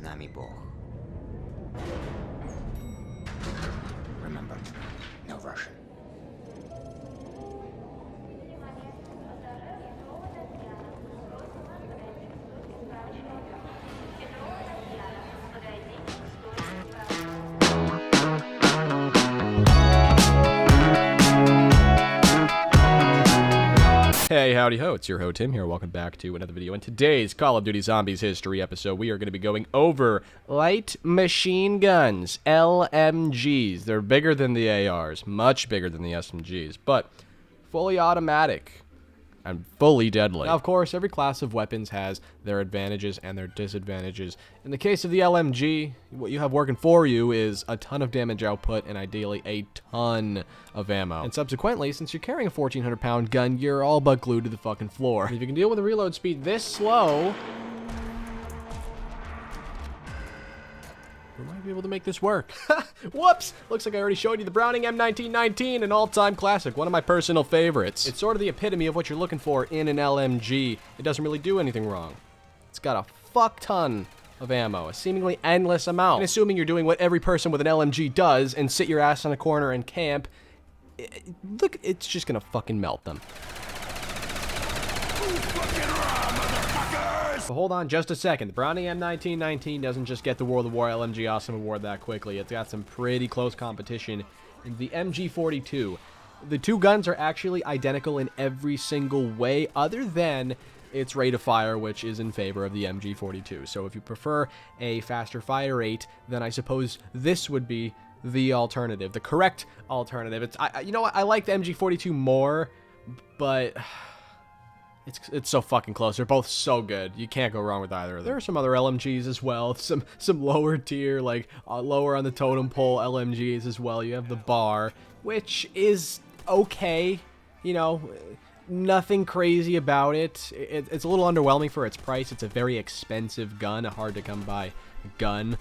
nami Bóg. Remember, no Russian. Hey, howdy ho, it's your ho Tim here. Welcome back to another video. In today's Call of Duty Zombies history episode, we are going to be going over light machine guns, LMGs. They're bigger than the ARs, much bigger than the SMGs, but fully automatic and fully deadly. Now, of course, every class of weapons has their advantages and their disadvantages. In the case of the LMG, what you have working for you is a ton of damage output and ideally a ton of ammo. And subsequently, since you're carrying a 1,400-pound gun, you're all but glued to the fucking floor. And if you can deal with a reload speed this slow, we might be able to make this work. Whoops! Looks like I already showed you the Browning M1919, an all-time classic, one of my personal favorites. It's sort of the epitome of what you're looking for in an LMG. It doesn't really do anything wrong. It's got a fuck ton of ammo, a seemingly endless amount. And assuming you're doing what every person with an LMG does and sit your ass on a corner and camp, look, it's just gonna fucking melt them. So hold on just a second. The Browning M1919 doesn't just get the War LMG Awesome Award that quickly. It's got some pretty close competition in the MG42. The two guns are actually identical in every single way other than its rate of fire, which is in favor of the MG42. So if you prefer a faster fire rate, then I suppose this would be the alternative, the correct alternative. You know what? I like the MG42 more, but it's so fucking close. They're both so good. You can't go wrong with either of them. There are some other LMGs as well. Some lower tier, like lower on the totem pole LMGs as well. You have the bar, which is okay. You know, nothing crazy about it. It's a little underwhelming for its price. It's a very expensive gun, a hard to come by gun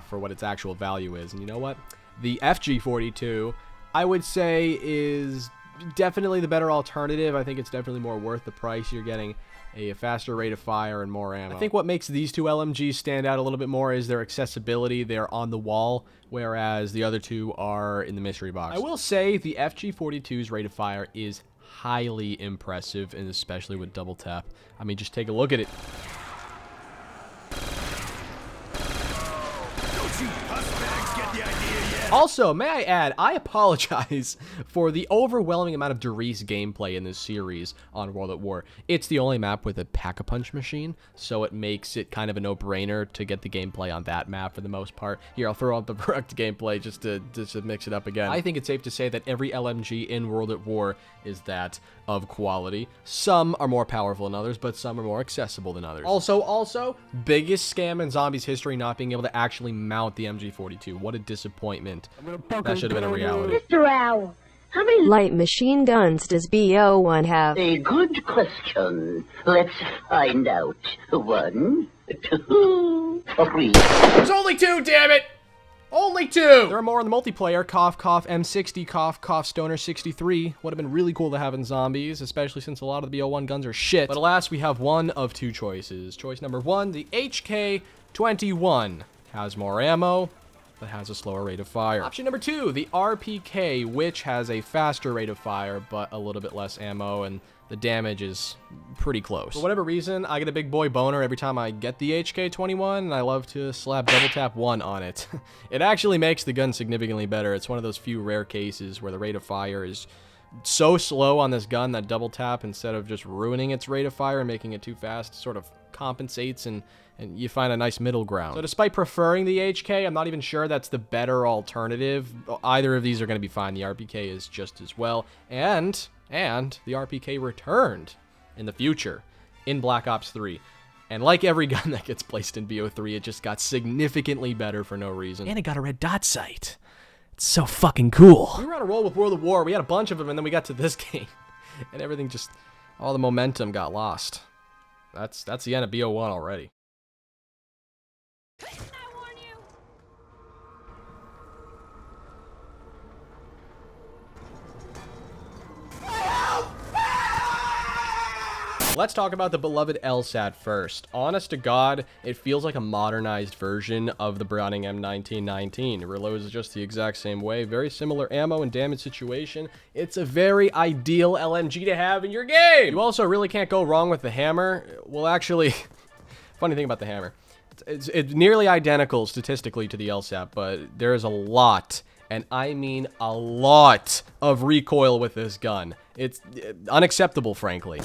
for what its actual value is. And you know what? The FG42, I would say, is definitely the better alternative. I think it's definitely more worth the price. You're getting a faster rate of fire and more ammo. I think what makes these two LMGs stand out a little bit more is their accessibility. They're on the wall, whereas the other two are in the mystery box. I will say the FG42's rate of fire is highly impressive, and especially with double tap. I mean, just take a look at it. Also, may I add, I apologize for the overwhelming amount of Doris gameplay in this series on World at War. It's the only map with a pack-a-punch machine, so it makes it kind of a no-brainer to get the gameplay on that map for the most part. Here, I'll throw out the correct gameplay just to mix it up again. I think it's safe to say that every LMG in World at War is that of quality. Some are more powerful than others, but some are more accessible than others. Also, biggest scam in Zombies history, not being able to actually mount the MG42. What a disappointment. That should have been a reality. Mr. Owl, how many light machine guns does BO1 have? A good question. Let's find out. 1, 2, 3. There's only two, damn it! Only two! There are more in the multiplayer. Cough, cough, M60, cough, cough, Stoner 63. Would have been really cool to have in Zombies, especially since a lot of the BO1 guns are shit. But alas, we have one of two choices. Choice number one, the HK21 has more ammo, but has a slower rate of fire. Option number two, the RPK, which has a faster rate of fire, but a little bit less ammo, and the damage is pretty close. For whatever reason, I get a big boy boner every time I get the HK21, and I love to slap double tap 1 on it. It actually makes the gun significantly better. It's one of those few rare cases where the rate of fire is so slow on this gun that double tap, instead of just ruining its rate of fire and making it too fast, sort of compensates and you find a nice middle ground. So despite preferring the HK, I'm not even sure that's the better alternative. Either of these are going to be fine. The RPK is just as well. And the RPK returned in the future in Black Ops 3. And like every gun that gets placed in BO3, it just got significantly better for no reason. And it got a red dot sight. It's so fucking cool. We were on a roll with World at War. We had a bunch of them, and then we got to this game. And everything just, all the momentum got lost. That's the end of BO1 already. Let's talk about the beloved LSAT first. Honest to God, it feels like a modernized version of the Browning M1919. It reloads just the exact same way, very similar ammo and damage situation. It's a very ideal LMG to have in your game. You also really can't go wrong with the hammer. Well, actually, funny thing about the hammer, it's nearly identical statistically to the LSAT, but there is a lot, and I mean a lot, of recoil with this gun. It's unacceptable, frankly.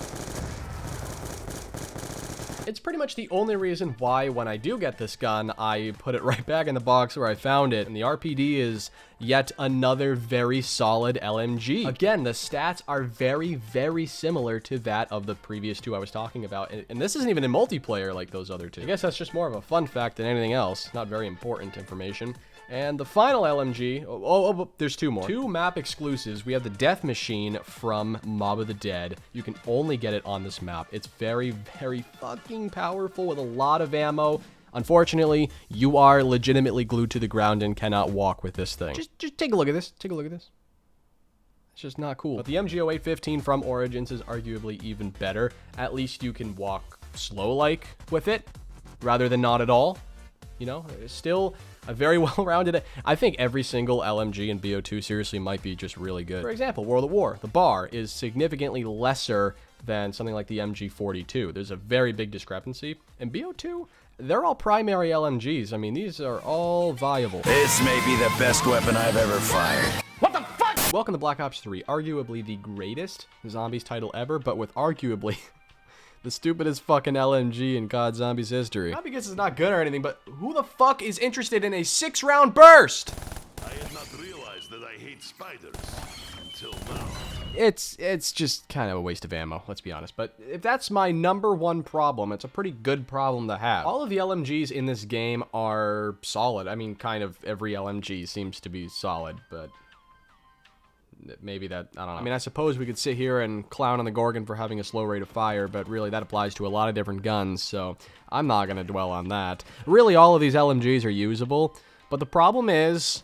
It's pretty much the only reason why when I do get this gun, I put it right back in the box where I found it. And the RPD is yet another very solid LMG. Again, the stats are very, very similar to that of the previous two I was talking about. And this isn't even in multiplayer like those other two. I guess that's just more of a fun fact than anything else. Not very important information. And the final LMG, there's two more. Two map exclusives. We have the Death Machine from Mob of the Dead. You can only get it on this map. It's very, very fucking powerful with a lot of ammo. Unfortunately, you are legitimately glued to the ground and cannot walk with this thing. Just take a look at this. Take a look at this. It's just not cool. But the MG0815 from Origins is arguably even better. At least you can walk slow-like with it, rather than not at all. You know, it's still a very well-rounded... I think every single LMG in BO2 seriously might be just really good. For example, World at War. The bar is significantly lesser than something like the MG42. There's a very big discrepancy. In BO2, they're all primary LMGs. I mean, these are all viable. This may be the best weapon I've ever fired. What the fuck? Welcome to Black Ops 3, arguably the greatest zombies title ever, but with arguably... the stupidest fucking LMG in COD Zombies history. Not because it's not good or anything, but who the fuck is interested in a 6-round burst? I had not realized that I hate spiders until now. It's just kind of a waste of ammo, let's be honest. But if that's my number one problem, it's a pretty good problem to have. All of the LMGs in this game are solid. I mean, kind of every LMG seems to be solid, but... maybe that, I don't know. I mean, I suppose we could sit here and clown on the Gorgon for having a slow rate of fire, but really that applies to a lot of different guns, so I'm not going to dwell on that. Really, all of these LMGs are usable, but the problem is,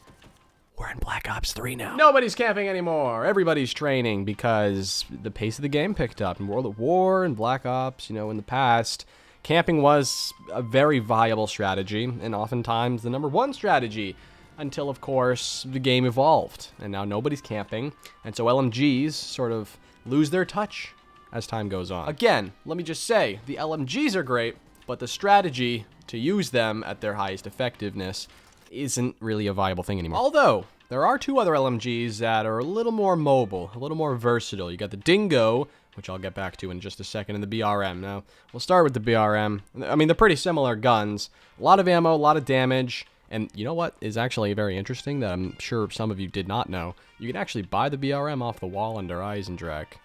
we're in Black Ops 3 now. Nobody's camping anymore. Everybody's training because the pace of the game picked up. In World at War and Black Ops, you know, in the past, camping was a very viable strategy, and oftentimes the number one strategy. Until, of course, the game evolved, and now nobody's camping, and so LMGs sort of lose their touch as time goes on. Again, let me just say, the LMGs are great, but the strategy to use them at their highest effectiveness isn't really a viable thing anymore. Although, there are two other LMGs that are a little more mobile, a little more versatile. You got the Dingo, which I'll get back to in just a second, and the BRM. Now, we'll start with the BRM. I mean, they're pretty similar guns. A lot of ammo, a lot of damage. And you know what is actually very interesting that I'm sure some of you did not know? You can actually buy the BRM off the wall under Eisendrache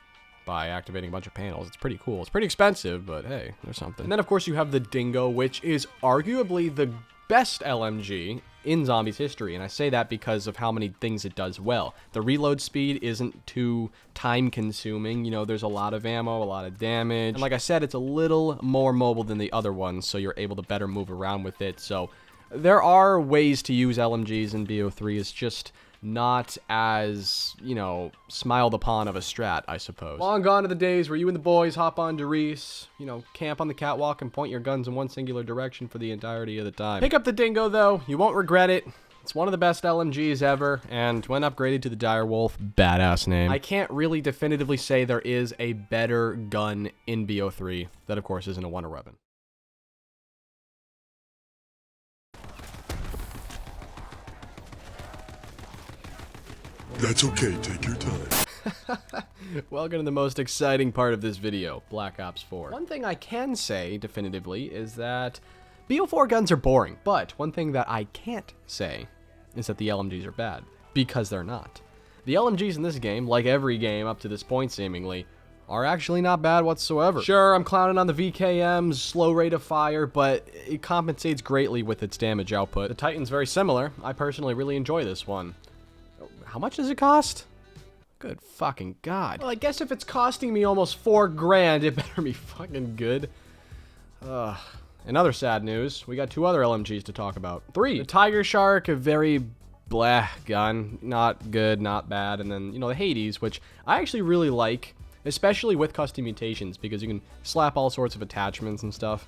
by activating a bunch of panels. It's pretty cool. It's pretty expensive, but hey, there's something. And then, of course, you have the Dingo, which is arguably the best LMG in Zombies history. And I say that because of how many things it does well. The reload speed isn't too time-consuming. You know, there's a lot of ammo, a lot of damage. And like I said, it's a little more mobile than the other ones, so you're able to better move around with it. So... there are ways to use LMGs in BO3. It's just not as, you know, smiled upon of a strat, I suppose. Long gone are the days where you and the boys hop on Reese, you know, camp on the catwalk and point your guns in one singular direction for the entirety of the time. Pick up the Dingo, though. You won't regret it. It's one of the best LMGs ever, and when upgraded to the Direwolf, badass name. I can't really definitively say there is a better gun in BO3. That, of course, isn't a Wonder Weapon. That's okay, take your time. Welcome to the most exciting part of this video, Black Ops 4. One thing I can say definitively is that BO4 guns are boring, but one thing that I can't say is that the LMGs are bad, because they're not. The LMGs in this game, like every game up to this point seemingly, are actually not bad whatsoever. Sure, I'm clowning on the VKM's slow rate of fire, but it compensates greatly with its damage output. The Titan's very similar. I personally really enjoy this one. How much does it cost? Good fucking God. Well, I guess if it's costing me almost $4 grand, it better be fucking good. In other sad news, we got two other LMGs to talk about. Three. The Tiger Shark, a very blah gun. Not good, not bad. And then, you know, the Hades, which I actually really like. especially with custom mutations, because you can slap all sorts of attachments and stuff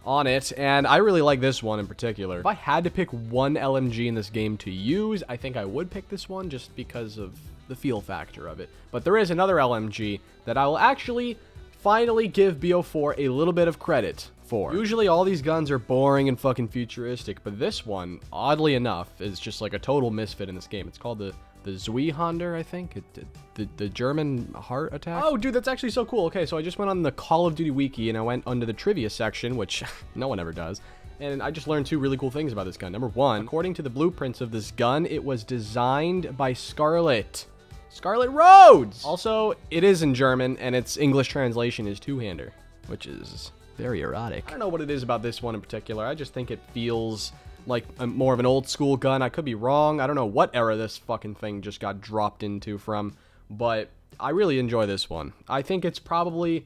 on it, and I really like this one in particular. If I had to pick one LMG in this game to use, I think I would pick this one just because of the feel factor of it. But there is another LMG that I will actually finally give BO4 a little bit of credit for. Usually all these guns are boring and fucking futuristic, but this one, oddly enough, is just like a total misfit in this game. It's called the Zweihander, I think. The German heart attack. Oh, dude, that's actually so cool. Okay, so I just went on the Call of Duty wiki and I went under the trivia section, which no one ever does. And I just learned two really cool things about this gun. Number one, according to the blueprints of this gun, it was designed by Scarlett Rhodes! Also, it is in German, and its English translation is two-hander, which is very erotic. I don't know what it is about this one in particular. I just think it feels like more of an old school gun. I could be wrong. I don't know what era this fucking thing just got dropped into from, but I really enjoy this one. I think it's probably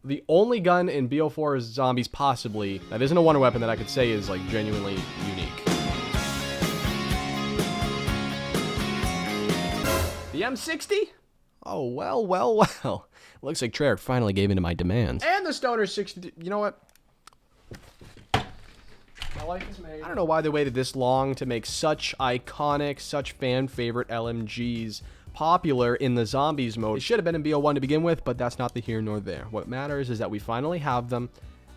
the only gun in BO4's Zombies possibly that isn't a wonder weapon that I could say is like genuinely unique. The M60? Oh, well. Looks like Treyarch finally gave in to my demands. And the Stoner 60, you know what? My life is made. I don't know why they waited this long to make such iconic, such fan-favorite LMGs popular in the Zombies mode. It should have been in BO1 to begin with, but that's not the here nor there. What matters is that we finally have them,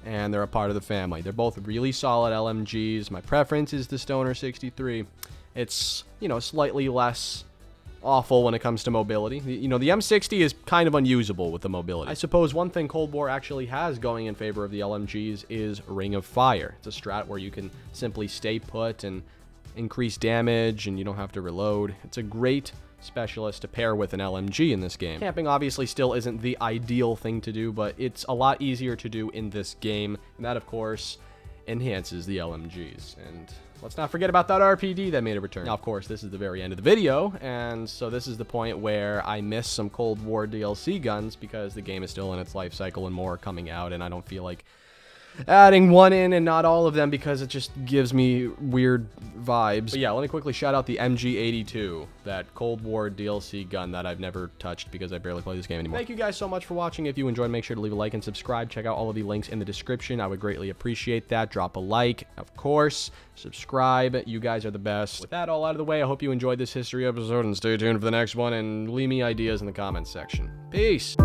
and they're a part of the family. They're both really solid LMGs. My preference is the Stoner 63. It's, you know, slightly less awful when it comes to mobility. You know, the M60 is kind of unusable with the mobility. I suppose one thing Cold War actually has going in favor of the LMGs is Ring of Fire. It's a strat where you can simply stay put and increase damage, and you don't have to reload. It's a great specialist to pair with an LMG in this game. Camping obviously still isn't the ideal thing to do, but it's a lot easier to do in this game, and that, of course, enhances the LMGs. And let's not forget about that RPD that made a return. Now, of course, this is the very end of the video, and so this is the point where I miss some Cold War DLC guns because the game is still in its life cycle and more are coming out, and I don't feel like adding one in and not all of them because it just gives me weird vibes. But yeah, let me quickly shout out the MG82, that Cold War DLC gun that I've never touched because I barely play this game anymore. Thank you guys so much for watching. If you enjoyed, make sure to leave a like and subscribe. Check out all of the links in the description. I would greatly appreciate that. Drop a like, of course. Subscribe. You guys are the best. With that all out of the way, I hope you enjoyed this history episode, and stay tuned for the next one, and leave me ideas in the comments section. Peace!